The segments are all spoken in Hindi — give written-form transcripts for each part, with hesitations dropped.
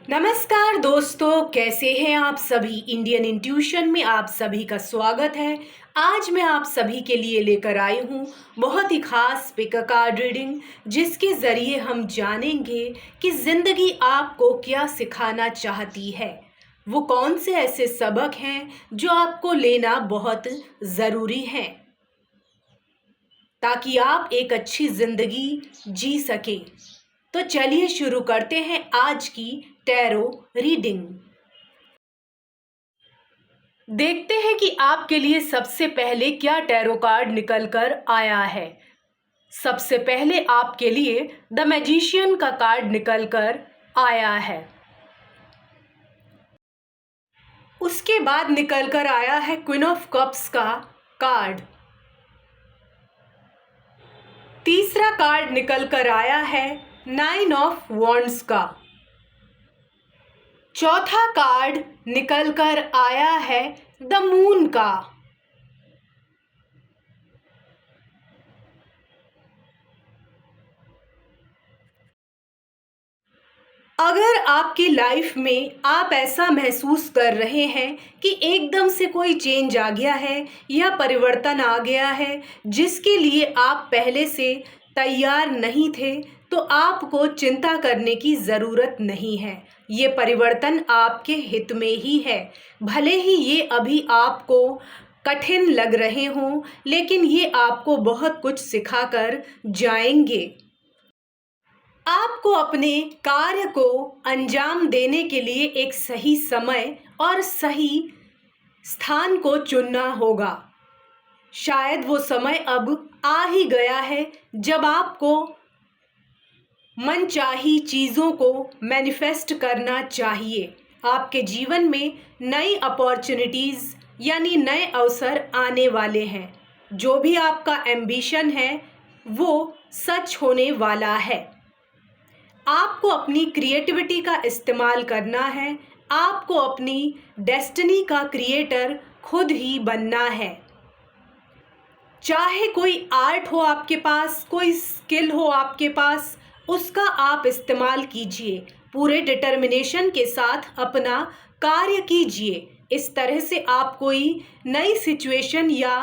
नमस्कार दोस्तों, कैसे हैं आप सभी। इंडियन इंट्यूशन में आप सभी का स्वागत है। आज मैं आप सभी के लिए लेकर आई हूँ बहुत ही खास पिक अ कार्ड रीडिंग, जिसके ज़रिए हम जानेंगे कि ज़िंदगी आपको क्या सिखाना चाहती है। वो कौन से ऐसे सबक हैं जो आपको लेना बहुत ज़रूरी है ताकि आप एक अच्छी ज़िंदगी जी सकें। तो चलिए शुरू करते हैं आज की टैरो रीडिंग। देखते हैं कि आपके लिए सबसे पहले क्या टैरो कार्ड निकल कर आया है। सबसे पहले आपके लिए द मैजिशियन का कार्ड निकल कर आया है। उसके बाद निकल कर आया है क्वीन ऑफ कप्स का कार्ड। तीसरा कार्ड निकल कर आया है नाइन ऑफ वॉन्ड्स का। चौथा कार्ड निकल कर आया है द मून का। अगर आपकी लाइफ में आप ऐसा महसूस कर रहे हैं कि एकदम से कोई चेंज आ गया है या परिवर्तन आ गया है जिसके लिए आप पहले से तैयार नहीं थे, तो आपको चिंता करने की ज़रूरत नहीं है। ये परिवर्तन आपके हित में ही है। भले ही ये अभी आपको कठिन लग रहे हों, लेकिन ये आपको बहुत कुछ सिखाकर जाएंगे। आपको अपने कार्य को अंजाम देने के लिए एक सही समय और सही स्थान को चुनना होगा। शायद वो समय अब आ ही गया है जब आपको मनचाही चीज़ों को मैनिफेस्ट करना चाहिए। आपके जीवन में नई अपॉर्चुनिटीज़ यानी नए अवसर आने वाले हैं। जो भी आपका एम्बिशन है वो सच होने वाला है। आपको अपनी क्रिएटिविटी का इस्तेमाल करना है। आपको अपनी डेस्टिनी का क्रिएटर खुद ही बनना है। चाहे कोई आर्ट हो आपके पास, कोई स्किल हो आपके पास, उसका आप इस्तेमाल कीजिए। पूरे डिटर्मिनेशन के साथ अपना कार्य कीजिए। इस तरह से आप कोई नई सिचुएशन या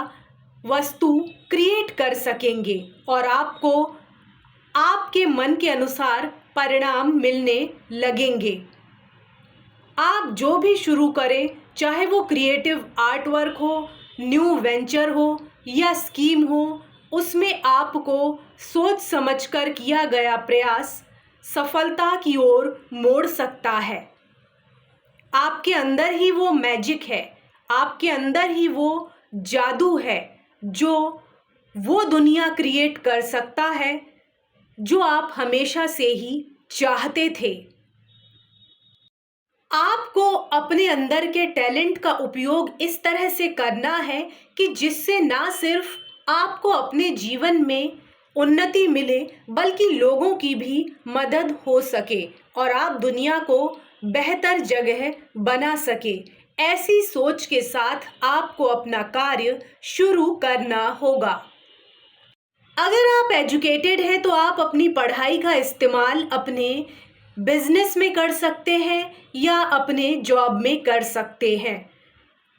वस्तु क्रिएट कर सकेंगे और आपको आपके मन के अनुसार परिणाम मिलने लगेंगे। आप जो भी शुरू करें, चाहे वो क्रिएटिव आर्ट वर्क हो, न्यू वेंचर हो या स्कीम हो, उसमें आपको सोच समझकर किया गया प्रयास सफलता की ओर मोड़ सकता है। आपके अंदर ही वो मैजिक है, आपके अंदर ही वो जादू है जो वो दुनिया क्रिएट कर सकता है जो आप हमेशा से ही चाहते थे। आपको अपने अंदर के टैलेंट का उपयोग इस तरह से करना है कि जिससे ना सिर्फ आपको अपने जीवन में उन्नति मिले, बल्कि लोगों की भी मदद हो सके और आप दुनिया को बेहतर जगह बना सके। ऐसी सोच के साथ आपको अपना कार्य शुरू करना होगा। अगर आप एजुकेटेड हैं तो आप अपनी पढ़ाई का इस्तेमाल अपने बिजनेस में कर सकते हैं या अपने जॉब में कर सकते हैं।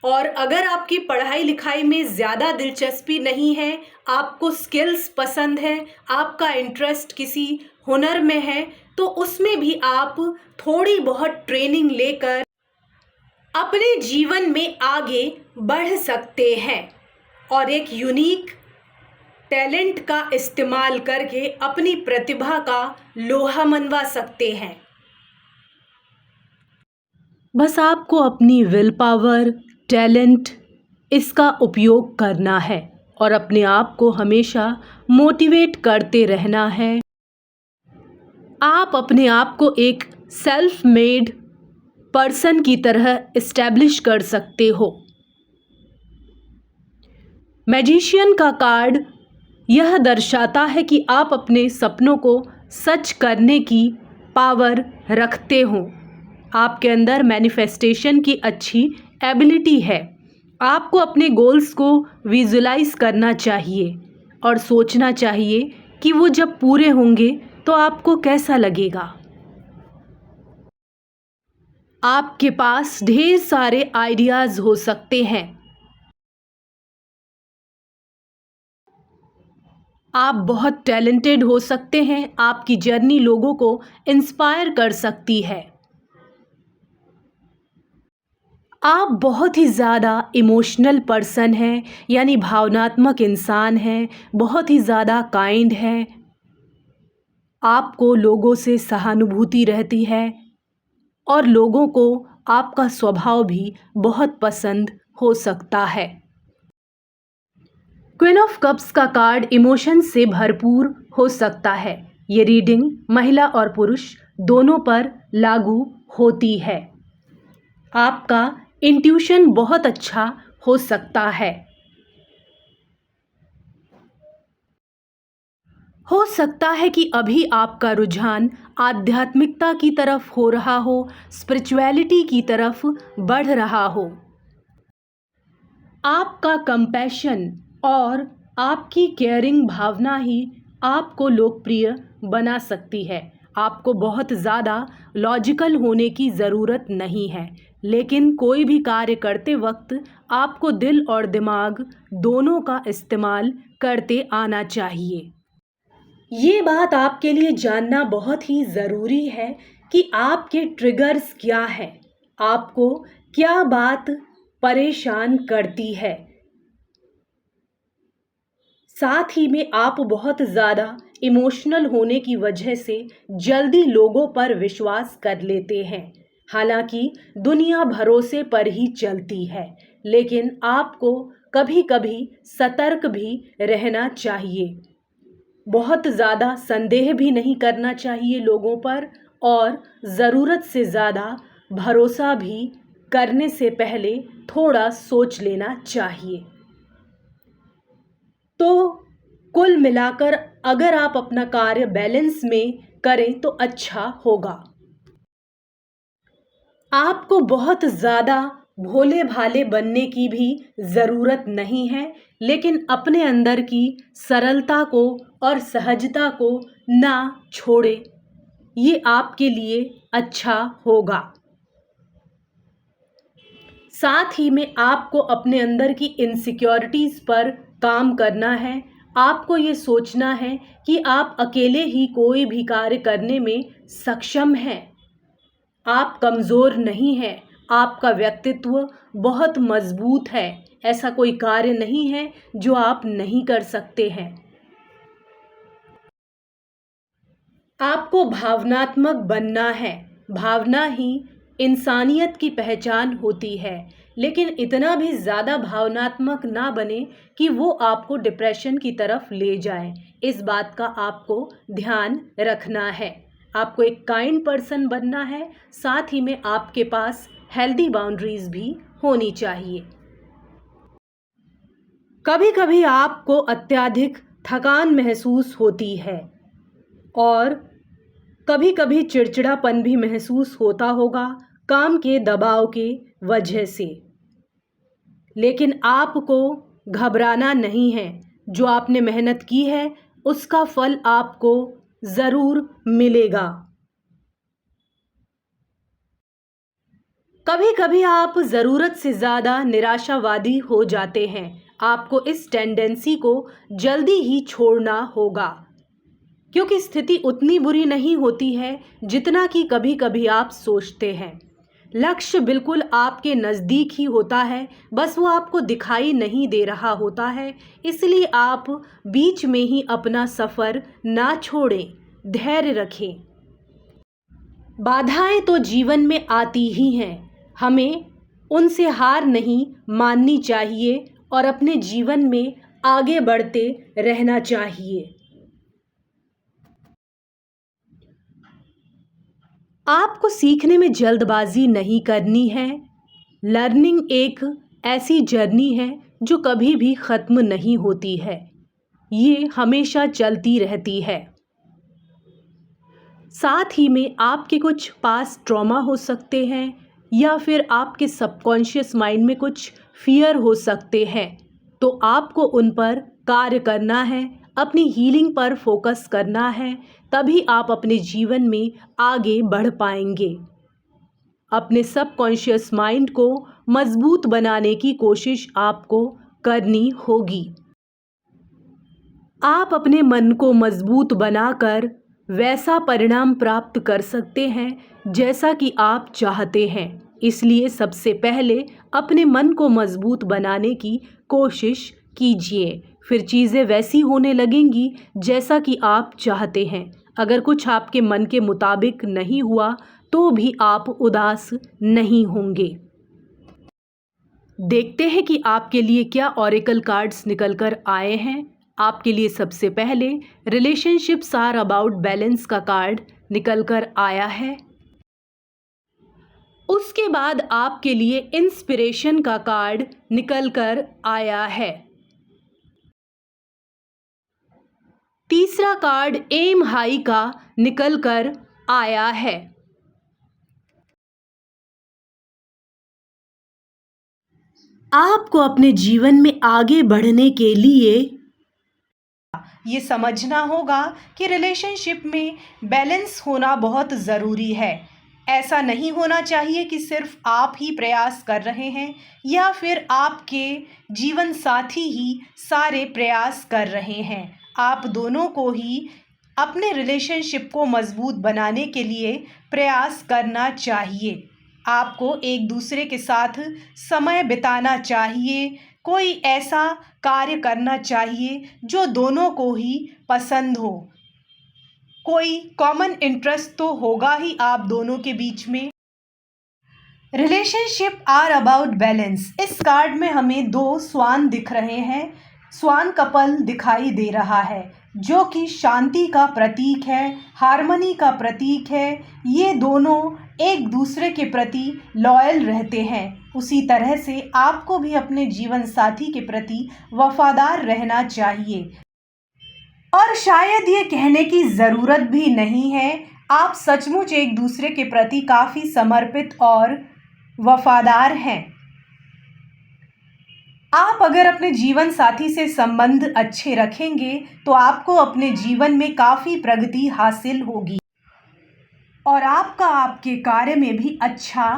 और अगर आपकी पढ़ाई लिखाई में ज़्यादा दिलचस्पी नहीं है, आपको स्किल्स पसंद है, आपका इंटरेस्ट किसी हुनर में है, तो उसमें भी आप थोड़ी बहुत ट्रेनिंग लेकर अपने जीवन में आगे बढ़ सकते हैं और एक यूनिक टैलेंट का इस्तेमाल करके अपनी प्रतिभा का लोहा मनवा सकते हैं। बस आपको अपनी विल पावर, टैलेंट, इसका उपयोग करना है और अपने आप को हमेशा मोटिवेट करते रहना है। आप अपने आप को एक सेल्फ मेड पर्सन की तरह इस्टेब्लिश कर सकते हो। मैजिशियन का कार्ड यह दर्शाता है कि आप अपने सपनों को सच करने की पावर रखते हो। आपके अंदर मैनिफेस्टेशन की अच्छी एबिलिटी है। आपको अपने गोल्स को विजुलाइज करना चाहिए और सोचना चाहिए कि वो जब पूरे होंगे तो आपको कैसा लगेगा। आपके पास ढेर सारे आइडियाज़ हो सकते हैं। आप बहुत टैलेंटेड हो सकते हैं। आपकी जर्नी लोगों को इंस्पायर कर सकती है। आप बहुत ही ज़्यादा इमोशनल पर्सन हैं, यानी भावनात्मक इंसान हैं, बहुत ही ज़्यादा काइंड हैं। आपको लोगों से सहानुभूति रहती है और लोगों को आपका स्वभाव भी बहुत पसंद हो सकता है। क्वीन ऑफ कप्स का कार्ड इमोशन से भरपूर हो सकता है। ये रीडिंग महिला और पुरुष दोनों पर लागू होती है। आपका इंट्यूशन बहुत अच्छा हो सकता है। हो सकता है कि अभी आपका रुझान आध्यात्मिकता की तरफ हो रहा हो, स्पिरिचुअलिटी की तरफ बढ़ रहा हो। आपका कंपैशन और आपकी केयरिंग भावना ही आपको लोकप्रिय बना सकती है। आपको बहुत ज़्यादा लॉजिकल होने की ज़रूरत नहीं है, लेकिन कोई भी कार्य करते वक्त आपको दिल और दिमाग दोनों का इस्तेमाल करते आना चाहिए। ये बात आपके लिए जानना बहुत ही ज़रूरी है कि आपके ट्रिगर्स क्या हैं, आपको क्या बात परेशान करती है। साथ ही में आप बहुत ज़्यादा इमोशनल होने की वजह से जल्दी लोगों पर विश्वास कर लेते हैं। हालांकि दुनिया भरोसे पर ही चलती है, लेकिन आपको कभी कभी सतर्क भी रहना चाहिए। बहुत ज़्यादा संदेह भी नहीं करना चाहिए लोगों पर, और ज़रूरत से ज़्यादा भरोसा भी करने से पहले थोड़ा सोच लेना चाहिए। तो कुल मिलाकर अगर आप अपना कार्य बैलेंस में करें तो अच्छा होगा। आपको बहुत ज़्यादा भोले भाले बनने की भी ज़रूरत नहीं है, लेकिन अपने अंदर की सरलता को और सहजता को ना छोड़े, ये आपके लिए अच्छा होगा। साथ ही में आपको अपने अंदर की इनसिक्योरिटीज़ पर काम करना है। आपको ये सोचना है कि आप अकेले ही कोई भी कार्य करने में सक्षम हैं। आप कमज़ोर नहीं हैं। आपका व्यक्तित्व बहुत मजबूत है। ऐसा कोई कार्य नहीं है जो आप नहीं कर सकते हैं। आपको भावनात्मक बनना है। भावना ही इंसानियत की पहचान होती है, लेकिन इतना भी ज़्यादा भावनात्मक ना बने कि वो आपको डिप्रेशन की तरफ ले जाए। इस बात का आपको ध्यान रखना है। आपको एक काइंड पर्सन बनना है। साथ ही में आपके पास हेल्दी बाउंड्रीज भी होनी चाहिए। कभी कभी आपको अत्यधिक थकान महसूस होती है और कभी कभी चिड़चिड़ापन भी महसूस होता होगा काम के दबाव के वजह से, लेकिन आपको घबराना नहीं है। जो आपने मेहनत की है उसका फल आपको ज़रूर मिलेगा। कभी कभी आप ज़रूरत से ज़्यादा निराशावादी हो जाते हैं। आपको इस टेंडेंसी को जल्दी ही छोड़ना होगा, क्योंकि स्थिति उतनी बुरी नहीं होती है जितना कि कभी कभी आप सोचते हैं। लक्ष्य बिल्कुल आपके नज़दीक ही होता है, बस वो आपको दिखाई नहीं दे रहा होता है। इसलिए आप बीच में ही अपना सफ़र ना छोड़ें, धैर्य रखें। बाधाएं तो जीवन में आती ही हैं, हमें उनसे हार नहीं माननी चाहिए और अपने जीवन में आगे बढ़ते रहना चाहिए। आपको सीखने में जल्दबाजी नहीं करनी है। लर्निंग एक ऐसी जर्नी है जो कभी भी ख़त्म नहीं होती है, ये हमेशा चलती रहती है। साथ ही में आपके कुछ पास्ट ट्रॉमा हो सकते हैं या फिर आपके सबकॉन्शियस माइंड में कुछ फियर हो सकते हैं, तो आपको उन पर कार्य करना है, अपनी हीलिंग पर फोकस करना है, तभी आप अपने जीवन में आगे बढ़ पाएंगे। अपने सबकॉन्शियस माइंड को मजबूत बनाने की कोशिश आपको करनी होगी। आप अपने मन को मजबूत बनाकर वैसा परिणाम प्राप्त कर सकते हैं जैसा कि आप चाहते हैं। इसलिए सबसे पहले अपने मन को मजबूत बनाने की कोशिश कीजिए, फिर चीज़ें वैसी होने लगेंगी जैसा कि आप चाहते हैं। अगर कुछ आपके मन के मुताबिक नहीं हुआ तो भी आप उदास नहीं होंगे। देखते हैं कि आपके लिए क्या ऑरेकल कार्ड्स निकल कर आए हैं। आपके लिए सबसे पहले रिलेशनशिप्स आर अबाउट बैलेंस का कार्ड निकल कर आया है। उसके बाद आपके लिए इंस्पिरेशन का कार्ड निकल कर आया है। तीसरा कार्ड एम हाई का निकल कर आया है। आपको अपने जीवन में आगे बढ़ने के लिए ये समझना होगा कि रिलेशनशिप में बैलेंस होना बहुत ज़रूरी है। ऐसा नहीं होना चाहिए कि सिर्फ आप ही प्रयास कर रहे हैं या फिर आपके जीवन साथी ही सारे प्रयास कर रहे हैं। आप दोनों को ही अपने रिलेशनशिप को मजबूत बनाने के लिए प्रयास करना चाहिए। आपको एक दूसरे के साथ समय बिताना चाहिए, कोई ऐसा कार्य करना चाहिए जो दोनों को ही पसंद हो। कोई कॉमन इंटरेस्ट तो होगा ही आप दोनों के बीच में। Relationship are about balance. इस कार्ड में हमें 2 स्वान दिख रहे हैं। स्वान कपल दिखाई दे रहा है जो कि शांति का प्रतीक है, हार्मनी का प्रतीक है। ये दोनों एक दूसरे के प्रति लॉयल रहते हैं। उसी तरह से आपको भी अपने जीवन साथी के प्रति वफादार रहना चाहिए। और शायद ये कहने की ज़रूरत भी नहीं है, आप सचमुच एक दूसरे के प्रति काफ़ी समर्पित और वफादार हैं। आप अगर अपने जीवन साथी से संबंध अच्छे रखेंगे तो आपको अपने जीवन में काफ़ी प्रगति हासिल होगी और आपका आपके कार्य में भी अच्छा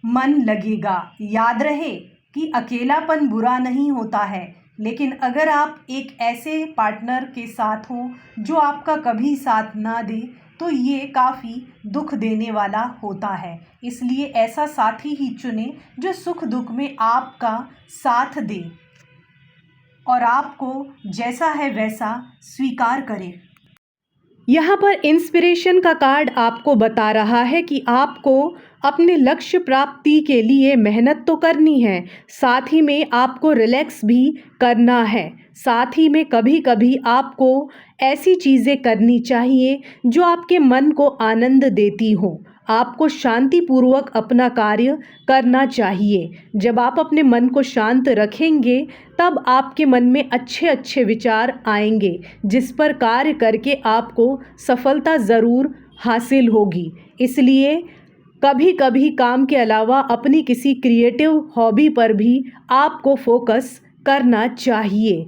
मन लगेगा। याद रहे कि अकेलापन बुरा नहीं होता है, लेकिन अगर आप एक ऐसे पार्टनर के साथ हो जो आपका कभी साथ ना दे तो ये काफ़ी दुख देने वाला होता है। इसलिए ऐसा साथी ही चुनें जो सुख दुख में आपका साथ दे और आपको जैसा है वैसा स्वीकार करे। यहाँ पर इंस्पिरेशन का कार्ड आपको बता रहा है कि आपको अपने लक्ष्य प्राप्ति के लिए मेहनत तो करनी है, साथ ही में आपको रिलैक्स भी करना है। साथ ही में कभी कभी आपको ऐसी चीज़ें करनी चाहिए जो आपके मन को आनंद देती हो। आपको शांतिपूर्वक अपना कार्य करना चाहिए। जब आप अपने मन को शांत रखेंगे तब आपके मन में अच्छे अच्छे विचार आएंगे जिस पर कार्य करके आपको सफलता ज़रूर हासिल होगी। इसलिए कभी कभी काम के अलावा अपनी किसी क्रिएटिव हॉबी पर भी आपको फोकस करना चाहिए।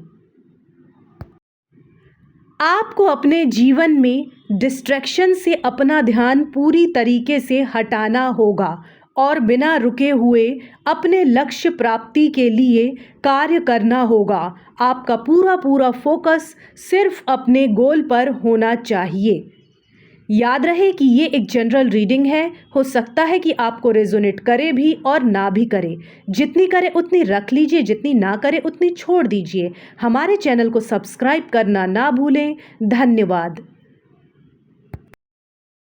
आपको अपने जीवन में डिस्ट्रैक्शन से अपना ध्यान पूरी तरीके से हटाना होगा और बिना रुके हुए अपने लक्ष्य प्राप्ति के लिए कार्य करना होगा। आपका पूरा पूरा फोकस सिर्फ अपने गोल पर होना चाहिए। याद रहे कि ये एक जनरल रीडिंग है, हो सकता है कि आपको रेजोनेट करे भी और ना भी करे। जितनी करे उतनी रख लीजिए, जितनी ना करे उतनी छोड़ दीजिए। हमारे चैनल को सब्सक्राइब करना ना भूलें। धन्यवाद।